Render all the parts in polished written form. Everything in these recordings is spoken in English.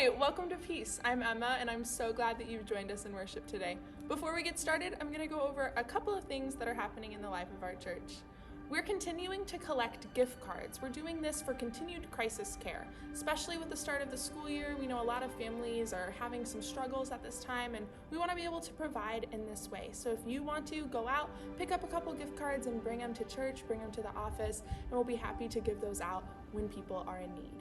Hi, welcome to Peace. I'm Emma, and I'm so glad that you've joined us in worship today. Before we get started, I'm going to go over a couple of things that are happening in the life of our church. We're continuing to collect gift cards. We're doing this for continued crisis care, especially with the start of the school year. We know a lot of families are having some struggles at this time, and we want to be able to provide in this way. So if you want to, go out, pick up a couple gift cards and bring them to church, bring them to the office, and we'll be happy to give those out when people are in need.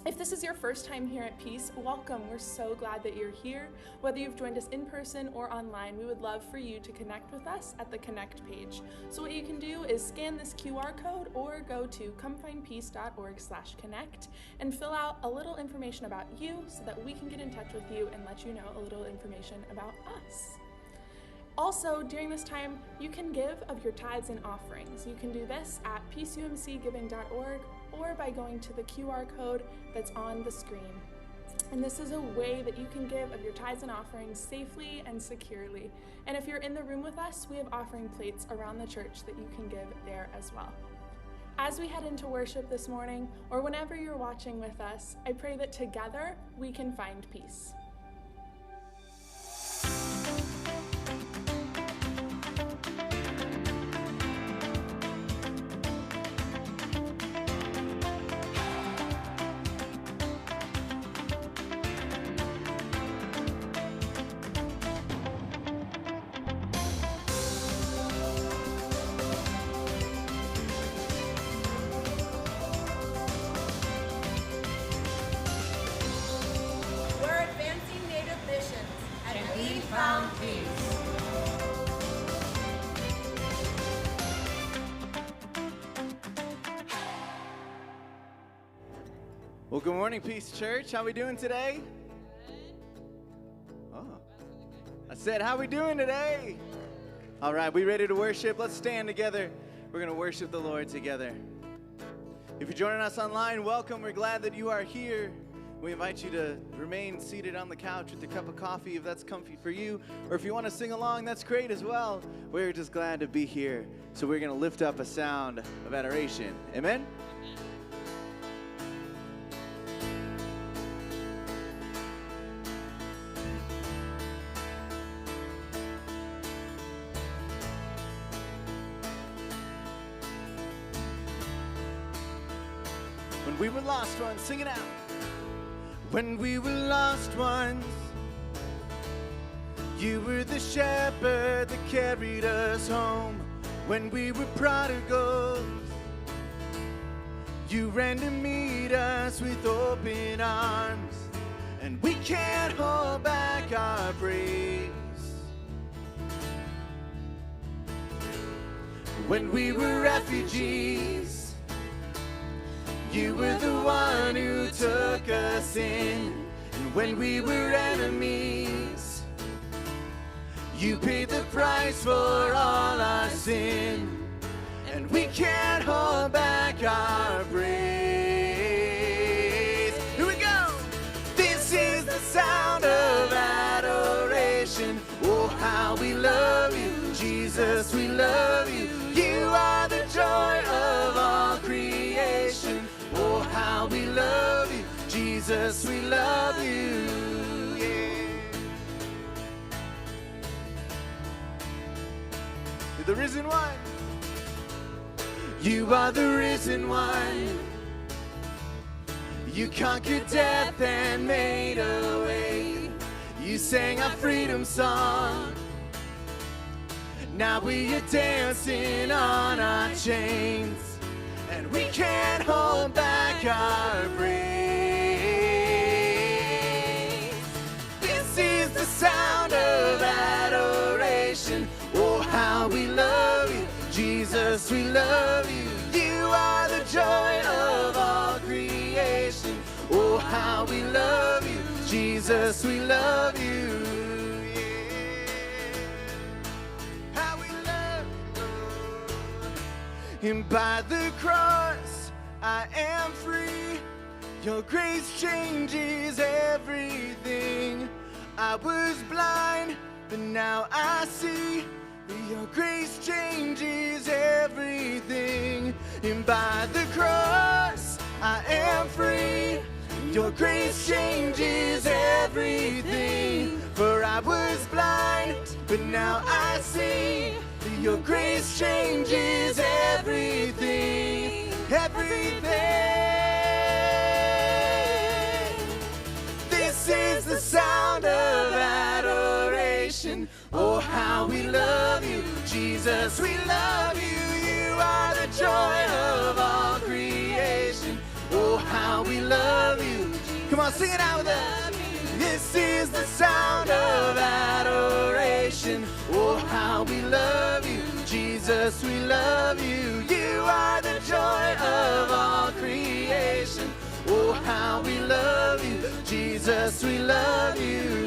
If this is your first time here at Peace, welcome. We're so glad that you're here. Whether you've joined us in person or online, we would love for you to connect with us at the Connect page. So what you can do is scan this QR code or go to comefindpeace.org/connect and fill out a little information about you so that we can get in touch with you and let you know a little information about us. Also, during this time, you can give of your tithes and offerings. You can do this at peaceumcgiving.org or by going to the QR code that's on the screen. And this is a way that you can give of your tithes and offerings safely and securely. And if you're in the room with us, we have offering plates around the church that you can give there as well. As we head into worship this morning, or whenever you're watching with us, I pray that together we can find peace. Well, good morning, Peace Church. How we doing today? Oh, I said, how we doing today? All right, we ready to worship? Let's stand together. We're going to worship the Lord together. If you're joining us online, welcome. We're glad that you are here. We invite you to remain seated on the couch with a cup of coffee if that's comfy for you. Or if you want to sing along, that's great as well. We're just glad to be here. So we're going to lift up a sound of adoration. Amen? When we were lost ones, sing it out. When we were lost ones, you were the shepherd that carried us home. When we were prodigals, you ran to meet us with open arms. And we can't hold back our praise. When we were refugees, you were the one who took us in. And when we were enemies, you paid the price for all our sin. And we can't hold back our praise. Here we go! This is the sound of adoration. Oh, how we love you, Jesus, we love you. You are the joy of all creation. Oh, how we love you, Jesus, we love you, yeah. You're the risen one. You are the risen one. You conquered death and made a way. You sang our freedom song. Now we are dancing on our chains. And we can't hold back our praise. This is the sound of adoration. Oh, how we love you, Jesus, we love you. You are the joy of all creation. Oh, how we love you, Jesus, we love you. And by the cross, I am free. Your grace changes everything. I was blind, but now I see. Your grace changes everything. And by the cross, I am free. Your grace changes everything. For I was blind, but now I see. Your grace changes everything, everything. This is the sound of adoration. Oh, how we love you, Jesus, we love you. You are the joy of all creation. Oh, how we love you. Come on, sing it out with us. This is the sound of adoration. Oh, how we love you, Jesus, we love you. You are the joy of all creation. Oh, how we love you, Jesus, we love you.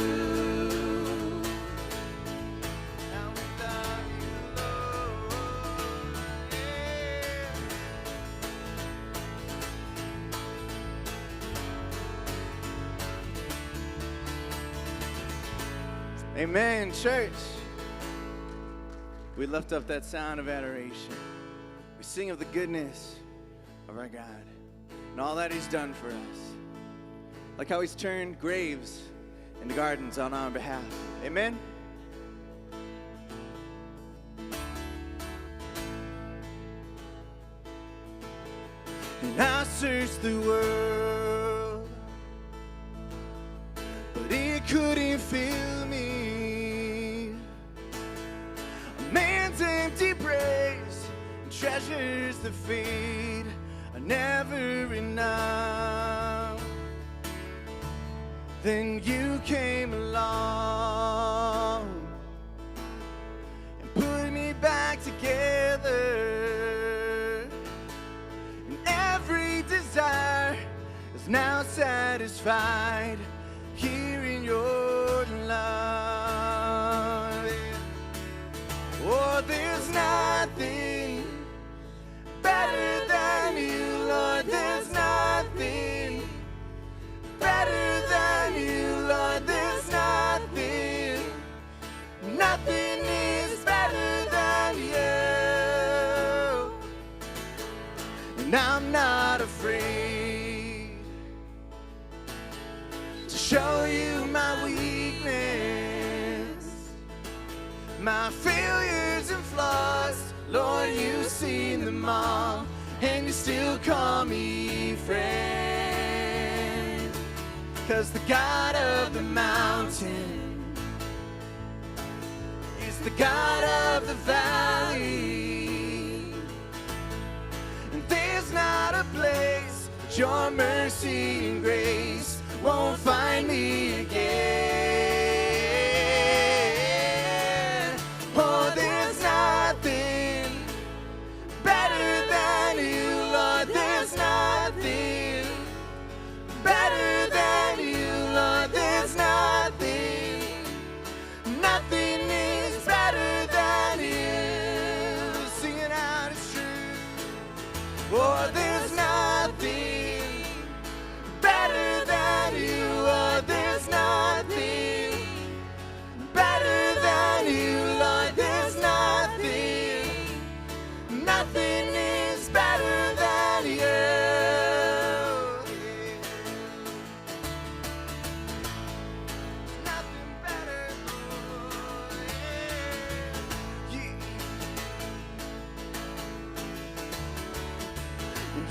Amen, church. We lift up that sound of adoration. We sing of the goodness of our God and all that he's done for us. Like how he's turned graves into gardens on our behalf. Amen. And I searched the world, but it couldn't fill me. A man's empty praise and treasures that fade are never enough. Then you came along and put me back together, and every desire is now satisfied here in your love. Oh, there's nothing better than you, Lord. There's nothing better than you, Lord. There's nothing, nothing is better than you. And I'm not afraid to show you my weakness, my failures and flaws. Lord, you've seen them all, and you still call me friend. 'Cause the God of the mountain is the God of the valley, and there's not a place that your mercy and grace won't find me again. Oh, there's nothing better than you, Lord. There's nothing better than you, Lord. There's nothing, nothing is better than you. Sing it out, it's true. Oh, there's nothing better than you, Lord. There's nothing better than you, Lord. There's nothing, nothing is better than you. Nothing better, Lord.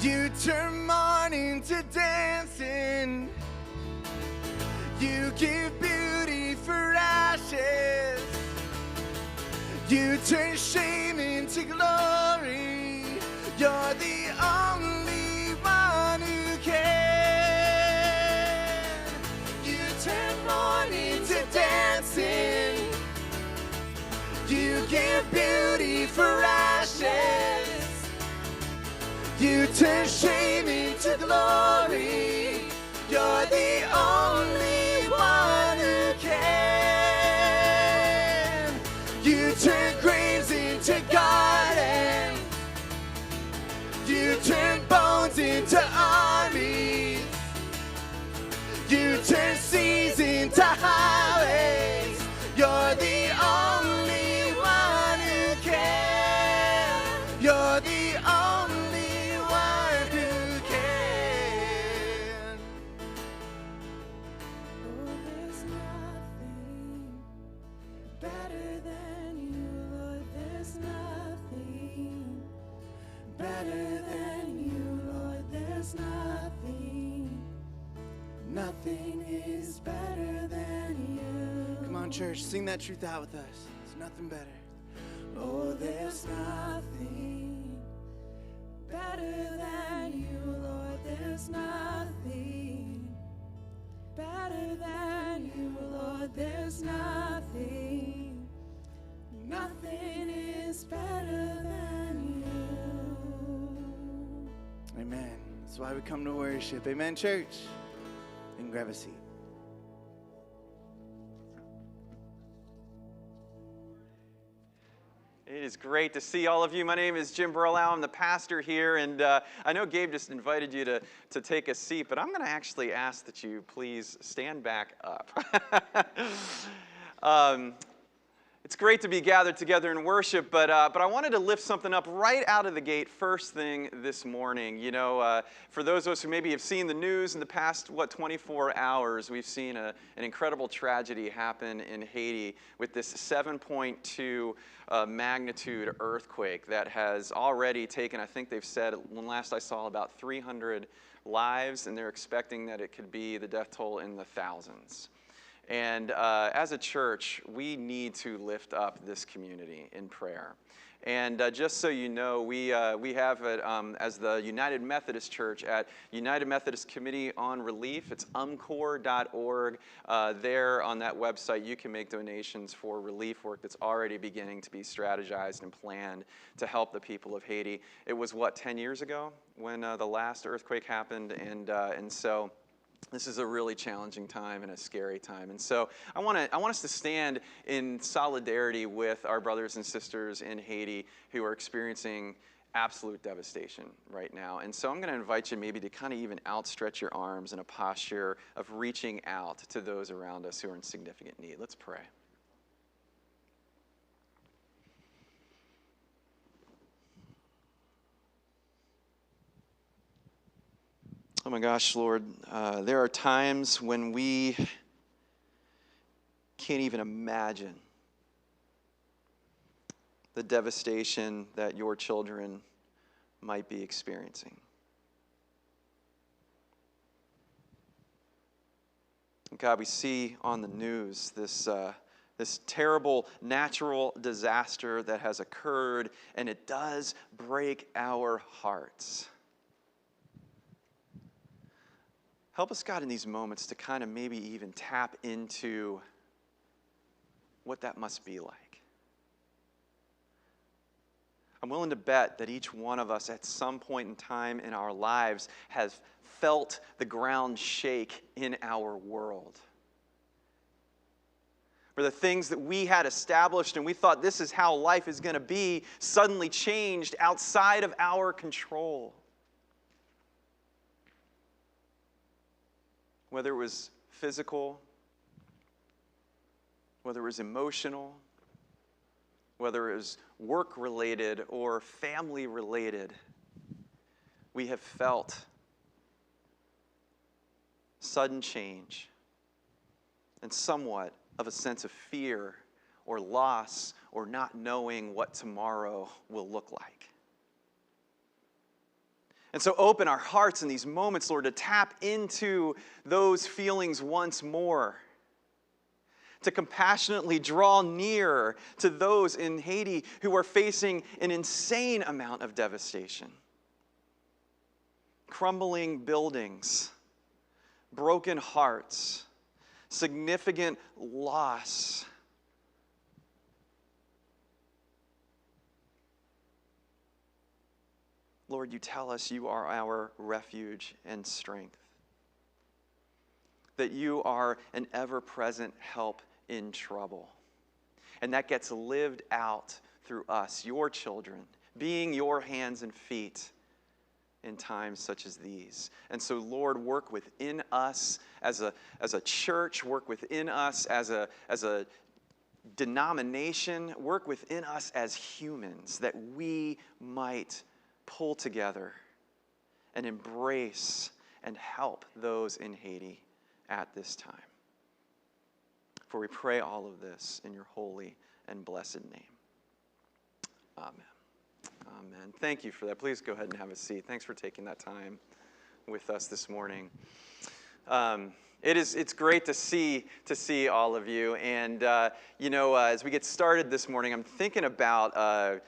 You turn mourning to dancing. You give beauty for ashes. You turn shame into glory. You're the only one who can. You turn mourning to dancing. You give beauty for ashes. You turn shame into glory. You're the only one who can. You turn graves into gardens. You turn bones into armies. You turn seas into highways. You're the only one who can. You're the only one who can. Better than you, Lord, there's nothing. Nothing is better than you. Come on, church, sing that truth out with us. There's nothing better. Oh, there's nothing better than you, Lord, there's nothing better than you, Lord, there's nothing. Nothing is better than you. Amen. That's why we come to worship. Amen, church. You can grab a seat. It is great to see all of you. My name is Jim Burlow. I'm the pastor here, and I know Gabe just invited you to take a seat, but I'm going to actually ask that you please stand back up. It's great to be gathered together in worship, but I wanted to lift something up right out of the gate first thing this morning. You know, for those of us who maybe have seen the news in the past, 24 hours, we've seen an incredible tragedy happen in Haiti with this 7.2 magnitude earthquake that has already taken, I think they've said, when last I saw, about 300 lives, and they're expecting that it could be the death toll in the thousands. And as a church, we need to lift up this community in prayer. And just so you know, we have it as the United Methodist Church at United Methodist Committee on Relief. It's umcor.org. There on that website, you can make donations for relief work that's already beginning to be strategized and planned to help the people of Haiti. It was, 10 years ago when the last earthquake happened, and so this is a really challenging time and a scary time. And so I want us to stand in solidarity with our brothers and sisters in Haiti who are experiencing absolute devastation right now. And so I'm going to invite you maybe to kind of even outstretch your arms in a posture of reaching out to those around us who are in significant need. Let's pray. Oh my gosh, Lord, there are times when we can't even imagine the devastation that your children might be experiencing. God, we see on the news this terrible natural disaster that has occurred, and it does break our hearts. Help us, God, in these moments to kind of maybe even tap into what that must be like. I'm willing to bet that each one of us at some point in time in our lives has felt the ground shake in our world. Where the things that we had established and we thought this is how life is going to be suddenly changed outside of our control. Whether it was physical, whether it was emotional, whether it was work-related or family-related, we have felt sudden change and somewhat of a sense of fear or loss or not knowing what tomorrow will look like. And so open our hearts in these moments, Lord, to tap into those feelings once more, to compassionately draw near to those in Haiti who are facing an insane amount of devastation. Crumbling buildings, broken hearts, significant loss. Lord, you tell us you are our refuge and strength, that you are an ever-present help in trouble. And that gets lived out through us, your children, being your hands and feet in times such as these. And so, Lord, work within us as a church, work within us as a denomination, work within us as humans, that we might pull together and embrace and help those in Haiti at this time. For we pray all of this in your holy and blessed name. Amen. Amen. Thank you for that. Please go ahead and have a seat. Thanks for taking that time with us this morning. It's great to see all of you. And as we get started this morning, I'm thinking about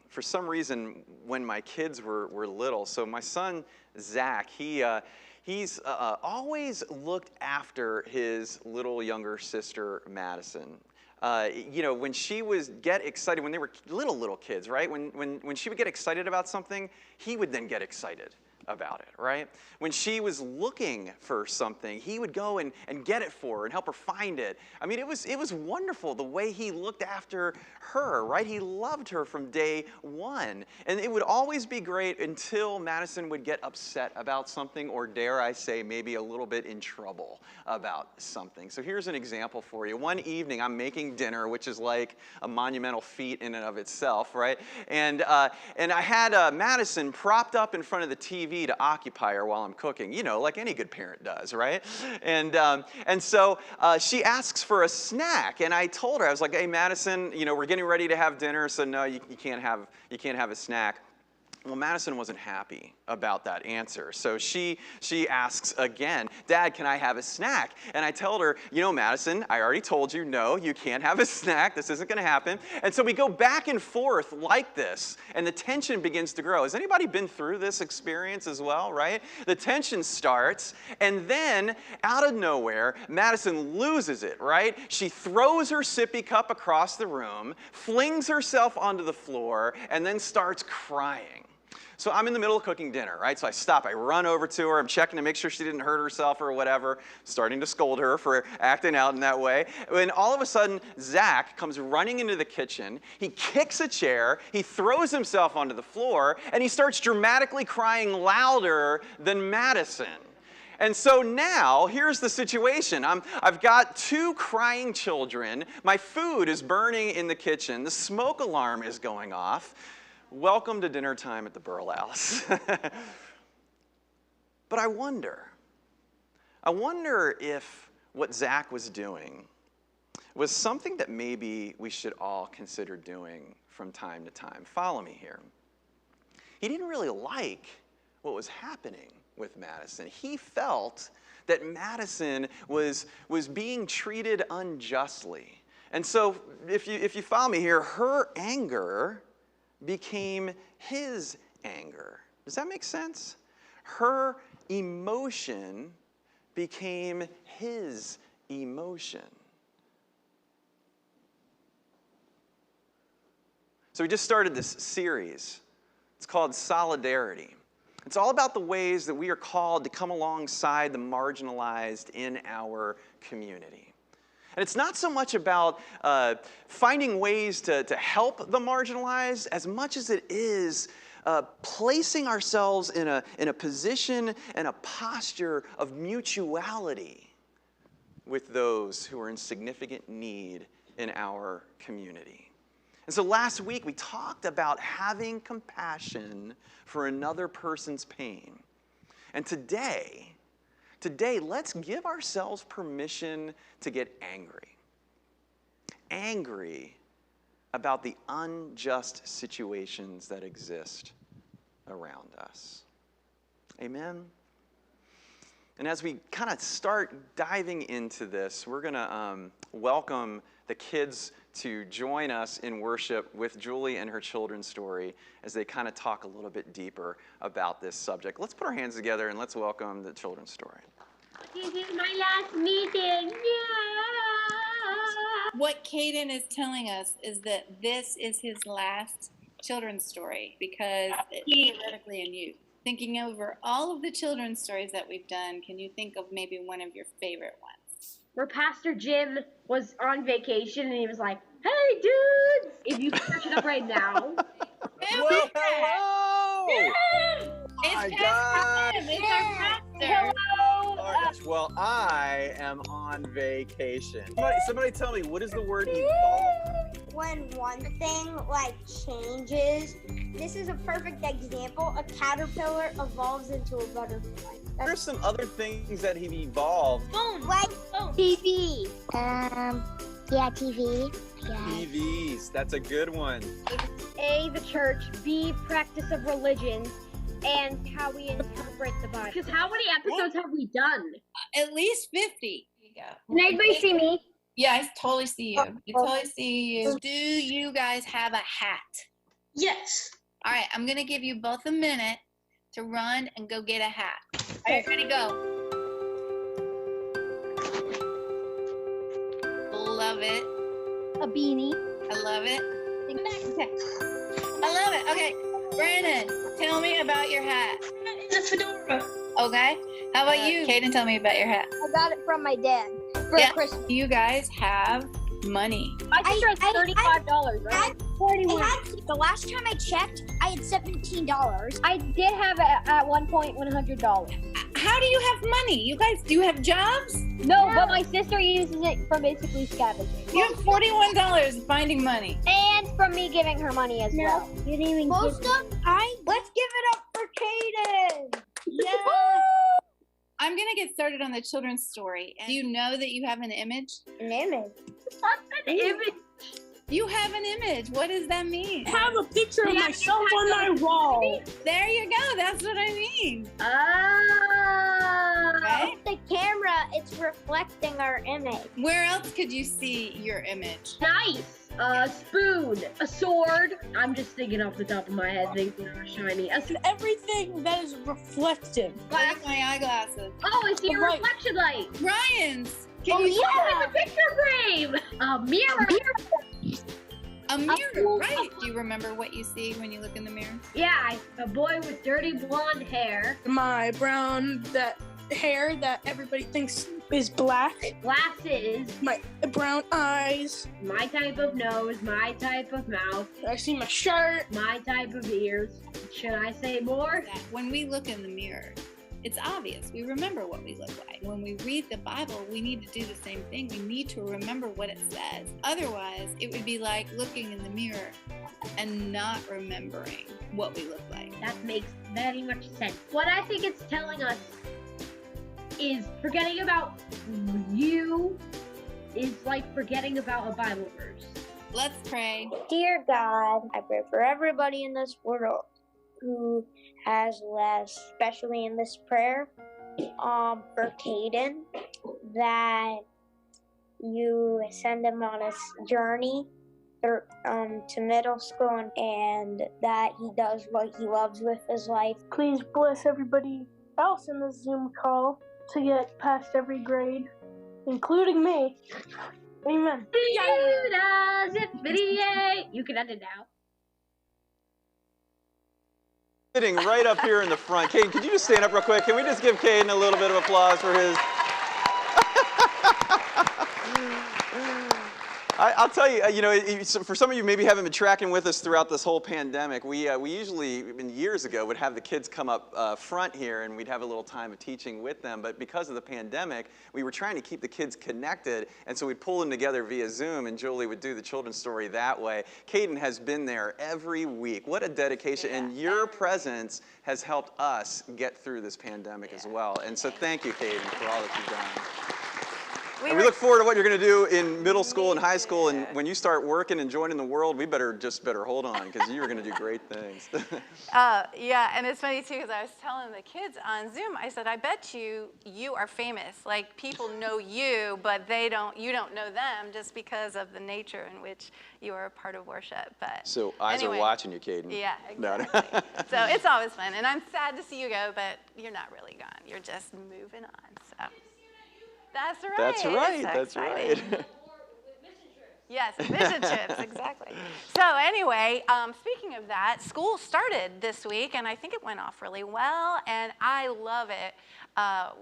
for some reason when my kids were little. So my son Zach, he's always looked after his little younger sister Madison. When she would get excited, when they were little kids, right? When she would get excited about something, he would then get excited about it, right? When she was looking for something, he would go and get it for her and help her find it. I mean, it was wonderful the way he looked after her, right? He loved her from day one. And it would always be great until Madison would get upset about something, or dare I say, maybe a little bit in trouble about something. So here's an example for you. One evening, I'm making dinner, which is like a monumental feat in and of itself, right? And I had Madison propped up in front of the TV to occupy her while I'm cooking, like any good parent does, right? And so she asks for a snack, and I told her, I was like, hey, Madison, we're getting ready to have dinner, so no, you can't have a snack. Well, Madison wasn't happy about that answer. So she asks again, Dad, can I have a snack? And I told her, Madison, I already told you, no, you can't have a snack. This isn't going to happen. And so we go back and forth like this, and the tension begins to grow. Has anybody been through this experience as well, right? The tension starts, and then out of nowhere, Madison loses it, right? She throws her sippy cup across the room, flings herself onto the floor, and then starts crying. So I'm in the middle of cooking dinner, right? So I stop, I run over to her, I'm checking to make sure she didn't hurt herself or whatever, starting to scold her for acting out in that way. And all of a sudden, Zach comes running into the kitchen, he kicks a chair, he throws himself onto the floor, and he starts dramatically crying louder than Madison. And so now, here's the situation. I've got two crying children, my food is burning in the kitchen, the smoke alarm is going off. Welcome to dinner time at the Burl House. But I wonder if what Zach was doing was something that maybe we should all consider doing from time to time. Follow me here. He didn't really like what was happening with Madison. He felt that Madison was being treated unjustly. And so if you follow me here, her anger became his anger. Does that make sense? Her emotion became his emotion. So we just started this series. It's called Solidarity. It's all about the ways that we are called to come alongside the marginalized in our community. And it's not so much about finding ways to help the marginalized as much as it is placing ourselves in a position and a posture of mutuality with those who are in significant need in our community. And so last week we talked about having compassion for another person's pain. And today, let's give ourselves permission to get angry. Angry about the unjust situations that exist around us. Amen? And as we kind of start diving into this, we're going to welcome the kids to join us in worship with Julie and her children's story as they kind of talk a little bit deeper about this subject. Let's put our hands together and let's welcome the children's story. This is my last meeting. Yeah. What Caden is telling us is that this is his last children's story because it's theoretically in youth. Thinking over all of the children's stories that we've done, can you think of maybe one of your favorite ones? Where Pastor Jim was on vacation and he was like, "Hey, dudes!" If you search it up right now. Well, hello! It's My Pastor Jim. It's our pastor. Hello! Well, I am on vacation. Somebody tell me, what is the word evolve? When one thing changes, this is a perfect example. A caterpillar evolves into a butterfly. What are some other things that have evolved? Phone. Like Phone. TV. Yeah, TV. Yeah. TVs. That's a good one. A, the church. B, practice of religion. And how we interpret the Bible. Because how many episodes have we done? At least 50. There you go. Can anybody see me? Yeah, I totally see you. I totally see you. Do you guys have a hat? Yes. All right, I'm going to give you both a minute to run and go get a hat. All right, ready, go. Love it. A beanie. I love it. I love it. Okay, Brandon, tell me about your hat. It's a fedora. Okay. How about you, Kaden? Tell me about your hat. I got it from my dad for Christmas. You guys have money. My sister has $35, right? The last time I checked, I had $17. I did have at one point $100. How do you have money? You guys, do you have jobs? No, but my sister uses it for basically scavenging. You have $41 finding money. And from me giving her money as well. You didn't even let's give it up for Kaden. Yeah. I'm going to get started on the children's story. Do you know that you have an image? An image. What's an image? You have an image. What does that mean? I have a picture of myself on my wall. There you go. That's what I mean. With the camera, it's reflecting our image. Where else could you see your image? Nice. A spoon. A sword. I'm just thinking off the top of my head, thinking of shiny. Everything that is reflective. Where's my eyeglasses? Oh, I see a Right. reflection light. Ryan's. Oh, yeah, it's a picture frame. A mirror. A mirror, right. Do you remember what you see when you look in the mirror? Yeah, a boy with dirty blonde hair. My brown hair that everybody thinks is black. Glasses. My brown eyes. My type of nose. My type of mouth. I see my shirt. My type of ears. Should I say more? That when we look in the mirror, it's obvious. We remember what we look like. When we read the Bible, we need to do the same thing. We need to remember what it says. Otherwise, it would be like looking in the mirror and not remembering what we look like. That makes very much sense. What I think it's telling us is forgetting about you is like forgetting about a Bible verse. Let's pray. Dear God, I pray for everybody in this world who has less, especially in this prayer, for Kaden, that you send him on a journey to middle school and that he does what he loves with his life. Please bless everybody else in this Zoom call to get past every grade, including me. Amen. You can end it now. Sitting right up here in the front. Caden, could you just stand up real quick? Can we just give Caden a little bit of applause for his... I'll tell you, for some of you maybe haven't been tracking with us throughout this whole pandemic, we usually, years ago, would have the kids come up front here and we'd have a little time of teaching with them. But because of the pandemic, we were trying to keep the kids connected, and so we'd pull them together via Zoom, and Julie would do the children's story that way. Caden has been there every week. What a dedication, and your presence has helped us get through this pandemic as well. And so thank you, Caden, for all that you've done. And we look forward to what you're going to do in middle school and high school, and when you start working and joining the world, we better hold on, because you're going to do great things. Yeah, and it's funny too, because I was telling the kids on Zoom, I said, I bet you are famous. Like, people know you, but you don't know them just because of the nature in which you are a part of worship. But so eyes are watching you, Caden. Yeah, exactly. So it's always fun, and I'm sad to see you go, but you're not really gone. You're just moving on. So. That's right. That's right. So That's exciting. right. Yes, vision trips, exactly. So anyway, speaking of that, school started this week, and I think it went off really well, and I love it.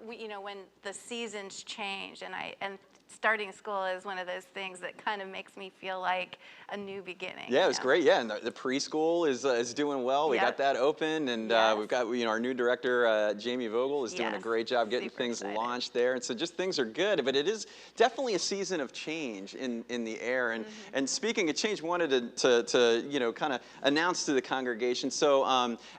When the seasons change, and starting school is one of those things that kind of makes me feel like a new beginning. Yeah, it was great. Yeah, and the preschool is doing well. We got that open, and we've got our new director Jamie Vogel is doing a great job getting things launched there, and so just things are good. But it is definitely a season of change in the air. And and speaking of change, we wanted to kind of announce to the congregation. So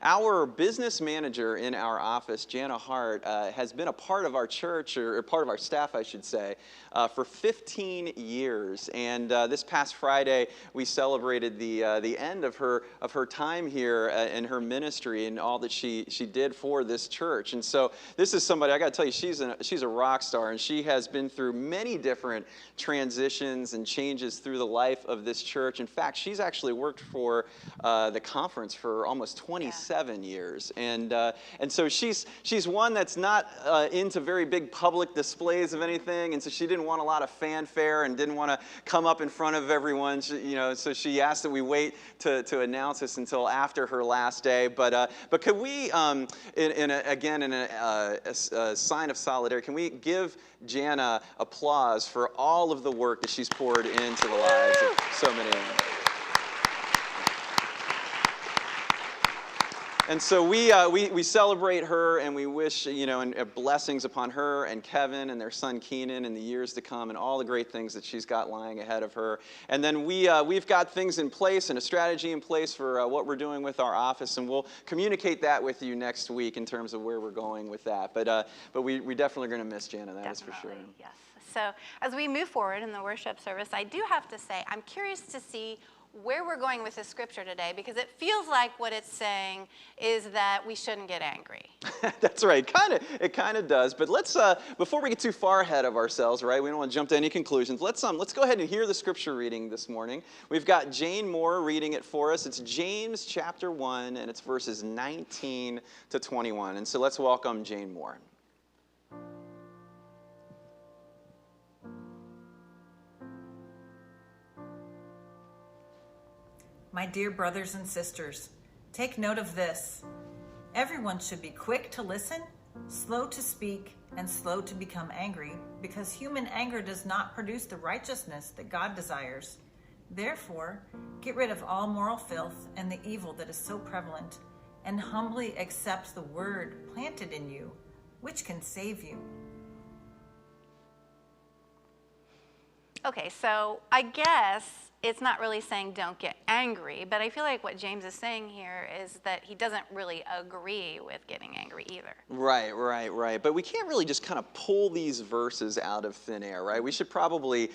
our business manager in our office, Jana Hart, has been a part of our church, or part of our staff, I should say, for 15 years. And this past Friday, we celebrated the end of her time here in her ministry and all that she did for this church. And so this is somebody, I got to tell you, she's a rock star, and she has been through many different transitions and changes through the life of this church. In fact, she's actually worked for the conference for almost 27 years, and so she's one that's not into very big public displays of anything, and so she didn't want a lot of fanfare and didn't want to come up in front of everyone. So she asked that we wait to announce this until after her last day. But could we, in a sign of solidarity, can we give Jana applause for all of the work that she's poured into the lives of so many? And so we celebrate her, and we wish, and blessings upon her and Kevin and their son Keenan in the years to come, and all the great things that she's got lying ahead of her. And then we've got things in place and a strategy in place for what we're doing with our office, and we'll communicate that with you next week in terms of where we're going with that. But we definitely are going to miss Jana, that is for sure. Yes. So as we move forward in the worship service, I do have to say I'm curious to see where we're going with this scripture today, because it feels like what it's saying is that we shouldn't get angry. That's right. It kind of does. But let's before we get too far ahead of ourselves, right? We don't want to jump to any conclusions. Let's go ahead and hear the scripture reading this morning. We've got Jane Moore reading it for us. It's James chapter 1, and it's verses 19 to 21. And so let's welcome Jane Moore. My dear brothers and sisters, take note of this. Everyone should be quick to listen, slow to speak, and slow to become angry, because human anger does not produce the righteousness that God desires. Therefore, get rid of all moral filth and the evil that is so prevalent, and humbly accept the word planted in you, which can save you. Okay, so I guess it's not really saying don't get angry, but I feel like what James is saying here is that he doesn't really agree with getting angry either. Right. But we can't really just kind of pull these verses out of thin air, right? We should probably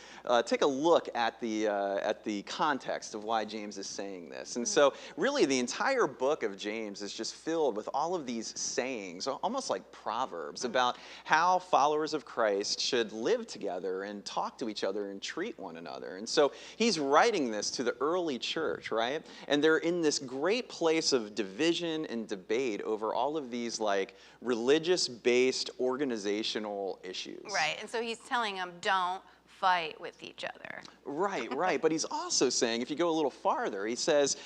take a look at the context of why James is saying this. And so really the entire book of James is just filled with all of these sayings, almost like proverbs, about how followers of Christ should live together and talk to each other and treat one another. And so he's writing this to the early church, right? And they're in this great place of division and debate over all of these like religious-based organizational issues. Right, and so he's telling them don't fight with each other. Right. But he's also saying, if you go a little farther, he says,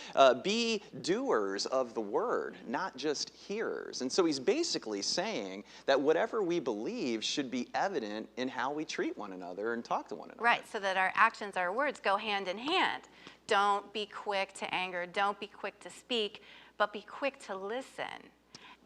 be doers of the word, not just hearers. And so he's basically saying that whatever we believe should be evident in how we treat one another and talk to one another. Right, so that our actions, our words go hand in hand. Don't be quick to anger, don't be quick to speak, but be quick to listen.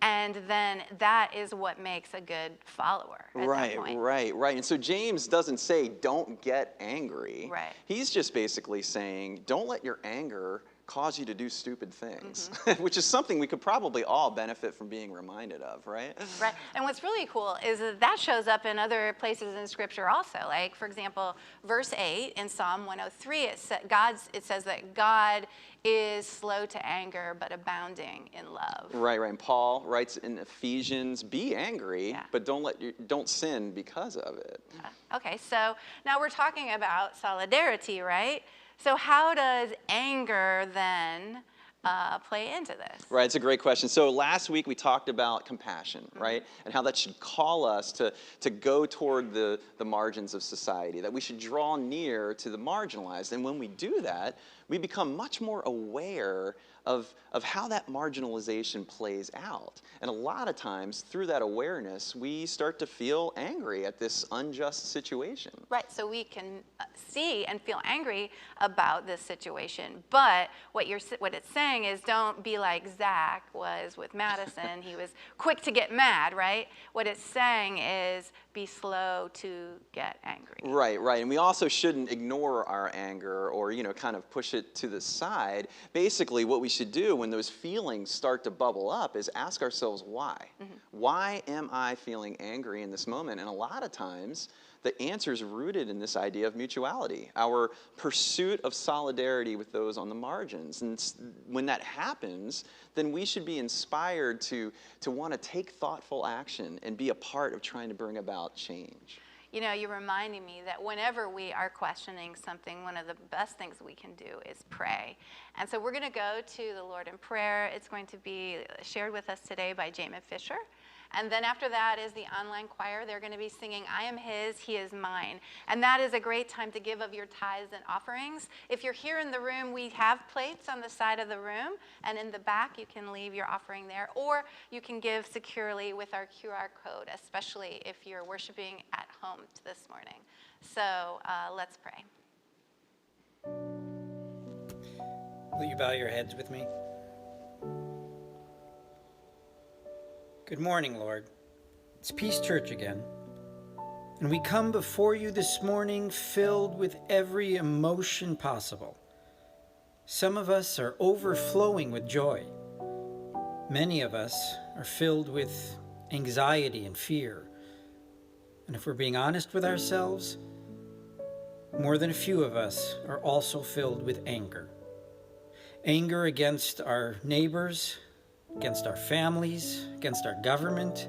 And then that is what makes a good follower at that point. Right. And so James doesn't say don't get angry. Right. He's just basically saying don't let your anger cause you to do stupid things, which is something we could probably all benefit from being reminded of, right? Right. And what's really cool is that shows up in other places in Scripture also. Like, for example, verse 8 in Psalm 103, it says that God is slow to anger but abounding in love. Right. And Paul writes in Ephesians, be angry, but don't sin because of it. Okay, so now we're talking about solidarity, right? So how does anger then play into this? Right, it's a great question. So last week we talked about compassion, right? And how that should call us to go toward the margins of society, that we should draw near to the marginalized. And when we do that, we become much more aware of how that marginalization plays out. And a lot of times, through that awareness, we start to feel angry at this unjust situation. Right, so we can see and feel angry about this situation. But what it's saying is, don't be like Zach was with Madison. He was quick to get mad, right? What it's saying is, be slow to get angry. Right, right. And we also shouldn't ignore our anger or, kind of push it to the side. Basically, what we should do when those feelings start to bubble up is ask ourselves why. Mm-hmm. Why am I feeling angry in this moment? And a lot of times, the answer is rooted in this idea of mutuality, our pursuit of solidarity with those on the margins. And when that happens, then we should be inspired to want to take thoughtful action and be a part of trying to bring about change. You're reminding me that whenever we are questioning something, one of the best things we can do is pray. And so we're going to go to the Lord in prayer. It's going to be shared with us today by Jamin Fisher. And then after that is the online choir. They're going to be singing, I am his, he is mine. And that is a great time to give of your tithes and offerings. If you're here in the room, we have plates on the side of the room. And in the back, you can leave your offering there. Or you can give securely with our QR code, especially if you're worshiping at home this morning. So let's pray. Will you bow your heads with me? Good morning, Lord. It's Peace Church again. And we come before you this morning filled with every emotion possible. Some of us are overflowing with joy. Many of us are filled with anxiety and fear. And if we're being honest with ourselves, more than a few of us are also filled with anger. Anger against our neighbors, against our families, against our government,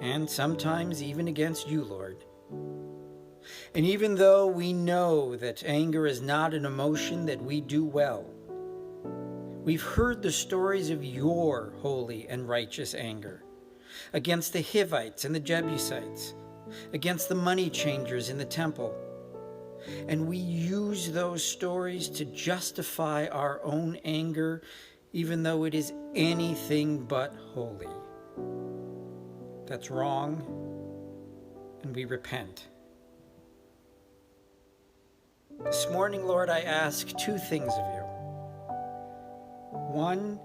and sometimes even against you, Lord. And even though we know that anger is not an emotion that we do well, we've heard the stories of your holy and righteous anger against the Hivites and the Jebusites, against the money changers in the temple. And we use those stories to justify our own anger, even though it is anything but holy. That's wrong, and we repent. This morning, Lord, I ask two things of you. One,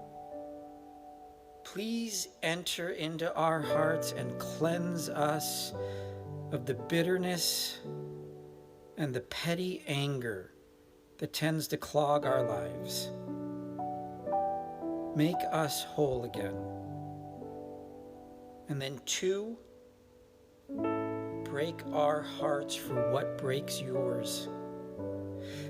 please enter into our hearts and cleanse us of the bitterness and the petty anger that tends to clog our lives. Make us whole again. And then two, break our hearts for what breaks yours.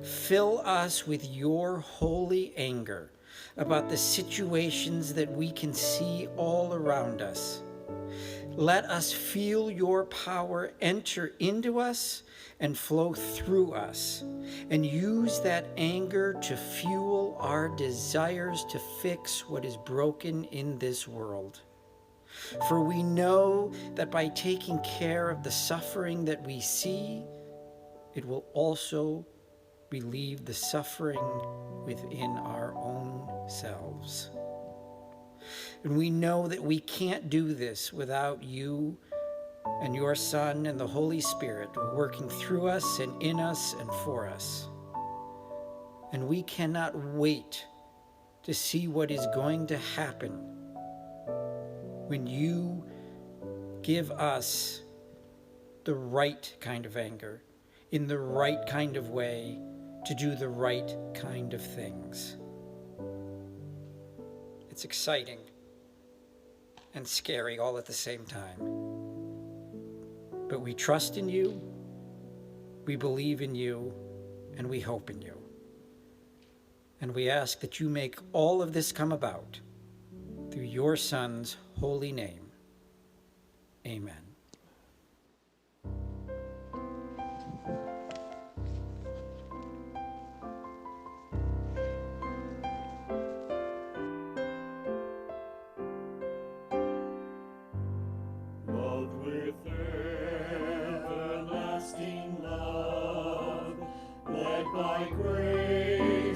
Fill us with your holy anger about the situations that we can see all around us. Let us feel your power enter into us and flow through us, and use that anger to fuel our desires to fix what is broken in this world. For we know that by taking care of the suffering that we see, it will also relieve the suffering within our own selves. And we know that we can't do this without you and your Son and the Holy Spirit working through us and in us and for us. And we cannot wait to see what is going to happen when you give us the right kind of anger, in the right kind of way, to do the right kind of things. It's exciting and scary all at the same time. But we trust in you, we believe in you, and we hope in you. And we ask that you make all of this come about through your Son's holy name. Amen. By grace.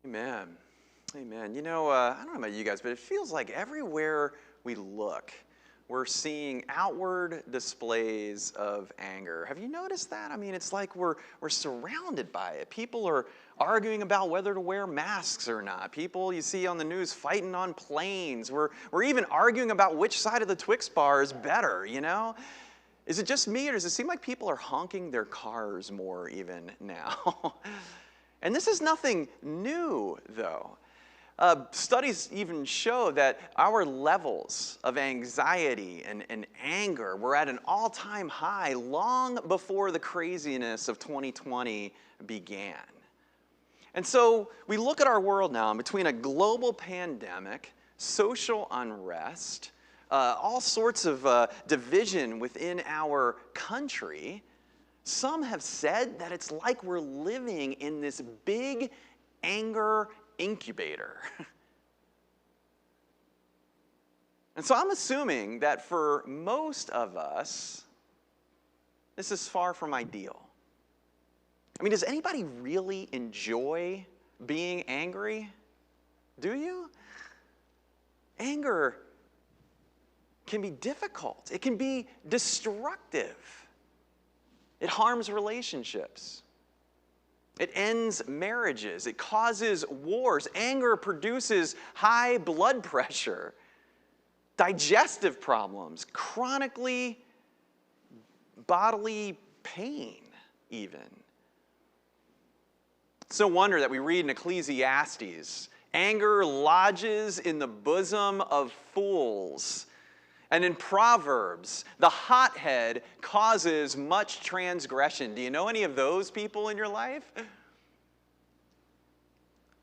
Amen. Amen. You know, I don't know about you guys, but it feels like everywhere we look, we're seeing outward displays of anger. Have you noticed that? I mean, it's like we're surrounded by it. People are arguing about whether to wear masks or not. People you see on the news fighting on planes. We're even arguing about which side of the Twix bar is better, you know? Is it just me, or does it seem like people are honking their cars more even now? And this is nothing new, though. Studies even show that our levels of anxiety and anger were at an all-time high long before the craziness of 2020 began. And so we look at our world now, and between a global pandemic, social unrest, all sorts of division within our country, some have said that it's like we're living in this big anger incubator. And so I'm assuming that for most of us, this is far from ideal. I mean, does anybody really enjoy being angry? Do you? Anger can be difficult. It can be destructive. It harms relationships. It ends marriages. It causes wars. Anger produces high blood pressure, digestive problems, chronically bodily pain even. It's no wonder that we read in Ecclesiastes, anger lodges in the bosom of fools. And in Proverbs, the hothead causes much transgression. Do you know any of those people in your life?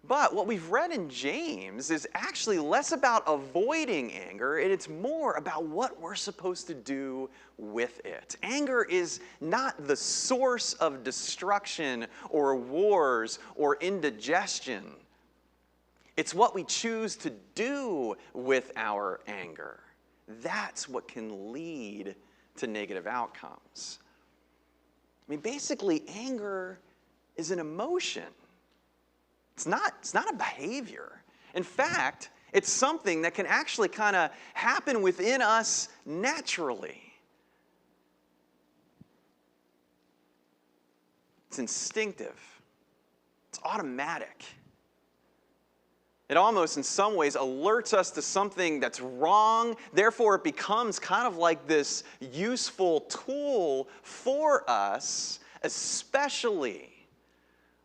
But what we've read in James is actually less about avoiding anger, and it's more about what we're supposed to do with it. Anger is not the source of destruction or wars or indigestion. It's what we choose to do with our anger. That's what can lead to negative outcomes. I mean, basically, anger is an emotion. It's not a behavior. In fact, it's something that can actually kind of happen within us naturally. It's instinctive. It's automatic. It almost, in some ways, alerts us to something that's wrong. Therefore, it becomes kind of like this useful tool for us, especially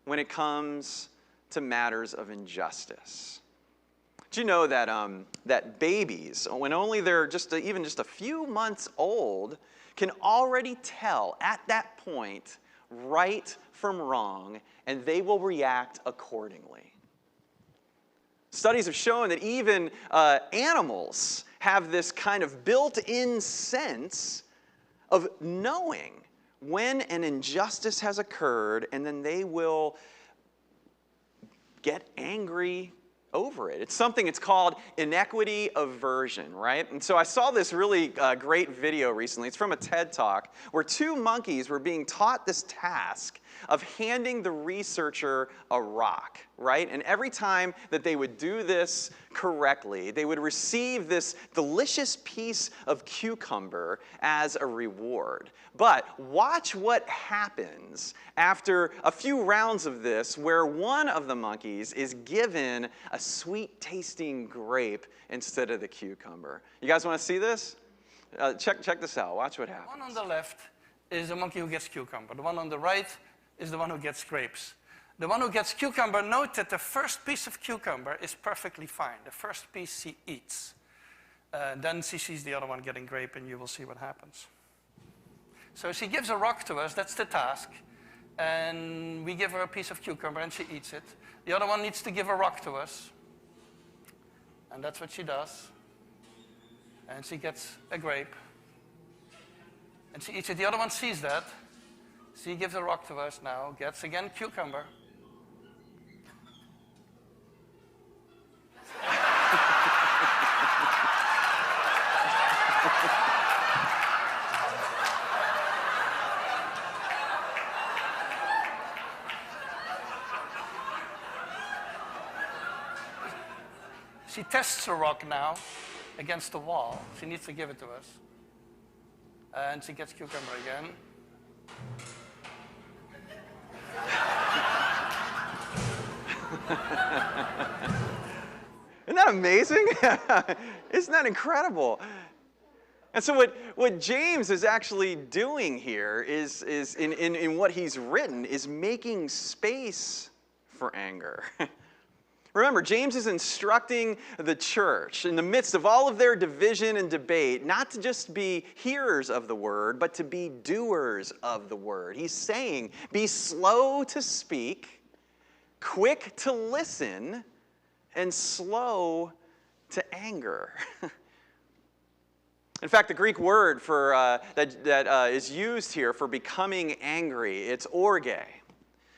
when it comes to matters of injustice. Do you know that, that babies, when only they're even just a few months old, can already tell at that point right from wrong, and they will react accordingly? Studies have shown that even animals have this kind of built-in sense of knowing when an injustice has occurred, and then they will get angry over it. It's called inequity aversion, right? And so I saw this really great video recently. It's from a TED Talk where two monkeys were being taught this task of handing the researcher a rock, right? And every time that they would do this correctly, they would receive this delicious piece of cucumber as a reward. But watch what happens after a few rounds of this, where one of the monkeys is given a sweet-tasting grape instead of the cucumber. You guys want to see this? Check this out. Watch what happens. The one on the left is the monkey who gets cucumber. The one on the right is the one who gets grapes. The one who gets cucumber, note that the first piece of cucumber is perfectly fine. The first piece she eats. Then she sees the other one getting grape, and you will see what happens. So she gives a rock to us, that's the task. And we give her a piece of cucumber, and she eats it. The other one needs to give a rock to us. And that's what she does. And she gets a grape. And she eats it. The other one sees that. She gives a rock to us now, gets again cucumber. She tests the rock now against the wall. She needs to give it to us. And she gets cucumber again. Isn't that amazing? Isn't that incredible? And so what James is actually doing here is in what he's written is making space for anger. Remember, James is instructing the church in the midst of all of their division and debate not to just be hearers of the word, but to be doers of the word. He's saying, be slow to speak, quick to listen, and slow to anger. In fact, the Greek word for that is used here for becoming angry, it's orge.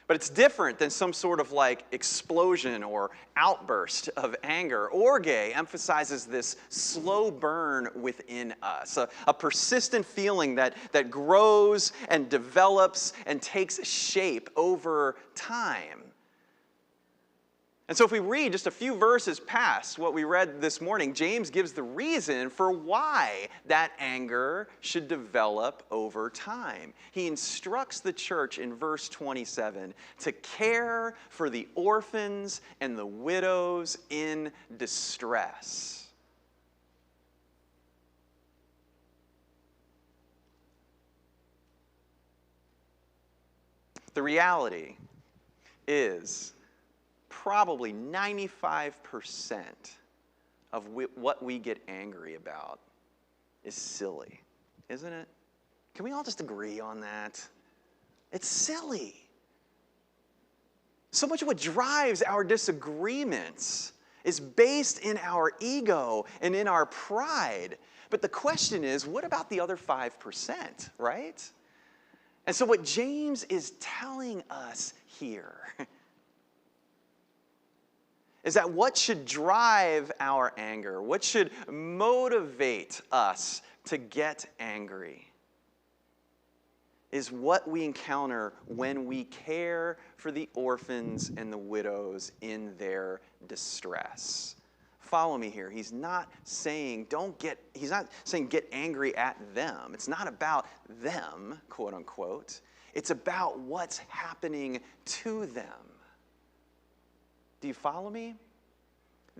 But it's different than some sort of like explosion or outburst of anger. Orge emphasizes this slow burn within us, a persistent feeling that grows and develops and takes shape over time. And so if we read just a few verses past what we read this morning, James gives the reason for why that anger should develop over time. He instructs the church in verse 27 to care for the orphans and the widows in distress. The reality is probably 95% of what we get angry about is silly, isn't it? Can we all just agree on that? It's silly. So much of what drives our disagreements is based in our ego and in our pride. But the question is, what about the other 5%, right? And so what James is telling us here is that what should drive our anger, what should motivate us to get angry, is what we encounter when we care for the orphans and the widows in their distress. Follow me here. He's not saying get angry at them. It's not about them, quote unquote. It's about what's happening to them. Do you follow me?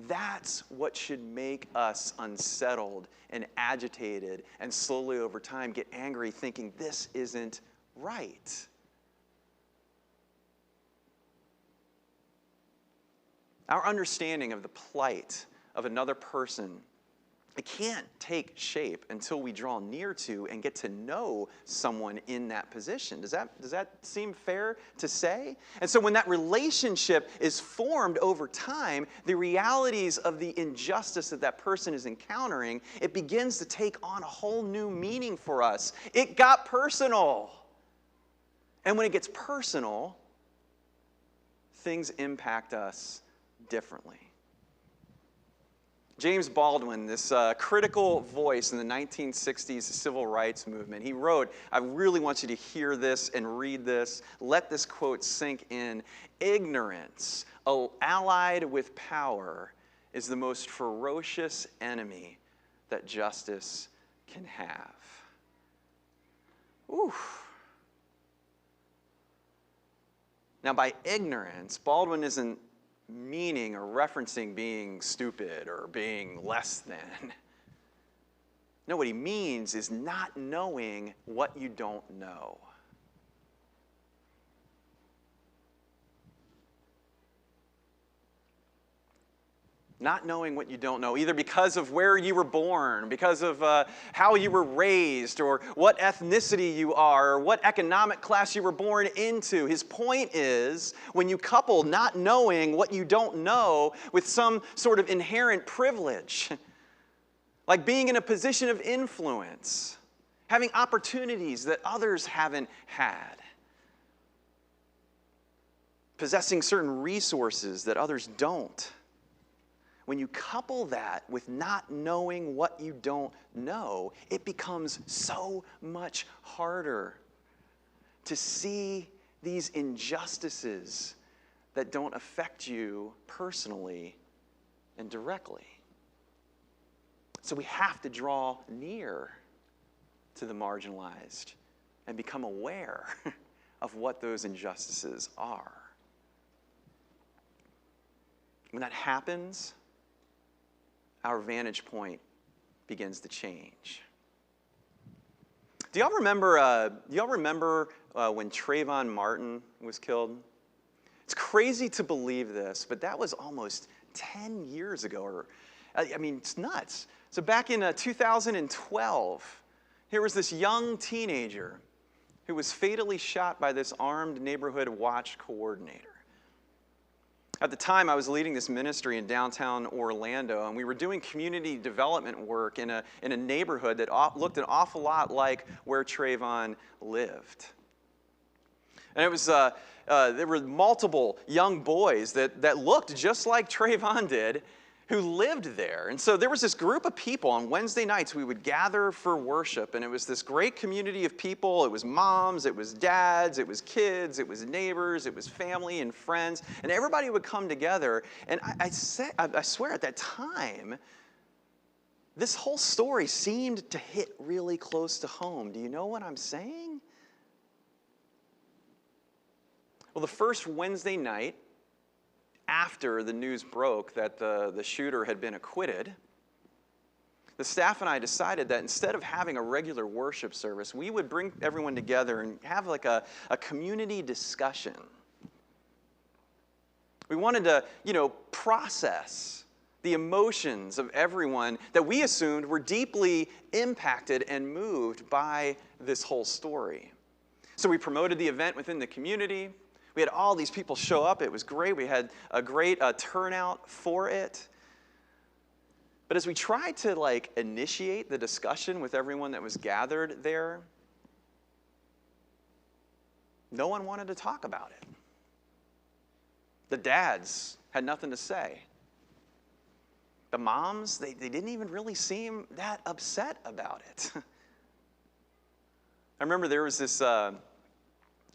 That's what should make us unsettled and agitated and slowly over time get angry thinking this isn't right. Our understanding of the plight of another person, it can't take shape until we draw near to and get to know someone in that position. Does that seem fair to say? And so when that relationship is formed over time, the realities of the injustice that that person is encountering, it begins to take on a whole new meaning for us. It got personal. And when it gets personal, things impact us differently. James Baldwin, this critical voice in the 1960s civil rights movement, he wrote, I really want you to hear this and read this. Let this quote sink in. Ignorance, allied with power, is the most ferocious enemy that justice can have. Oof. Now, by ignorance, Baldwin isn't meaning or referencing being stupid or being less than. No, what he means is not knowing what you don't know. Not knowing what you don't know, either because of where you were born, because of how you were raised, or what ethnicity you are, or what economic class you were born into. His point is, when you couple not knowing what you don't know with some sort of inherent privilege, like being in a position of influence, having opportunities that others haven't had, possessing certain resources that others don't, when you couple that with not knowing what you don't know, it becomes so much harder to see these injustices that don't affect you personally and directly. So we have to draw near to the marginalized and become aware of what those injustices are. When that happens, our vantage point begins to change. Do y'all remember when Trayvon Martin was killed? It's crazy to believe this, but that was almost 10 years ago. It's nuts. So back in 2012, here was this young teenager who was fatally shot by this armed neighborhood watch coordinator. At the time, I was leading this ministry in downtown Orlando, and we were doing community development work in a neighborhood that looked an awful lot like where Trayvon lived. And it was there were multiple young boys that looked just like Trayvon did, who lived there. And so there was this group of people on Wednesday nights we would gather for worship, and it was this great community of people. It was moms, it was dads, it was kids, it was neighbors, it was family and friends, and everybody would come together. And I swear at that time, this whole story seemed to hit really close to home. Do you know what I'm saying? Well, the first Wednesday night, after the news broke that the shooter had been acquitted, the staff and I decided that instead of having a regular worship service, we would bring everyone together and have like a community discussion. We wanted to, process the emotions of everyone that we assumed were deeply impacted and moved by this whole story. So we promoted the event within the community. We had all these people show up. It was great. We had a great turnout for it. But as we tried to initiate the discussion with everyone that was gathered there, no one wanted to talk about it. The dads had nothing to say. The moms, they didn't even really seem that upset about it. I remember there was this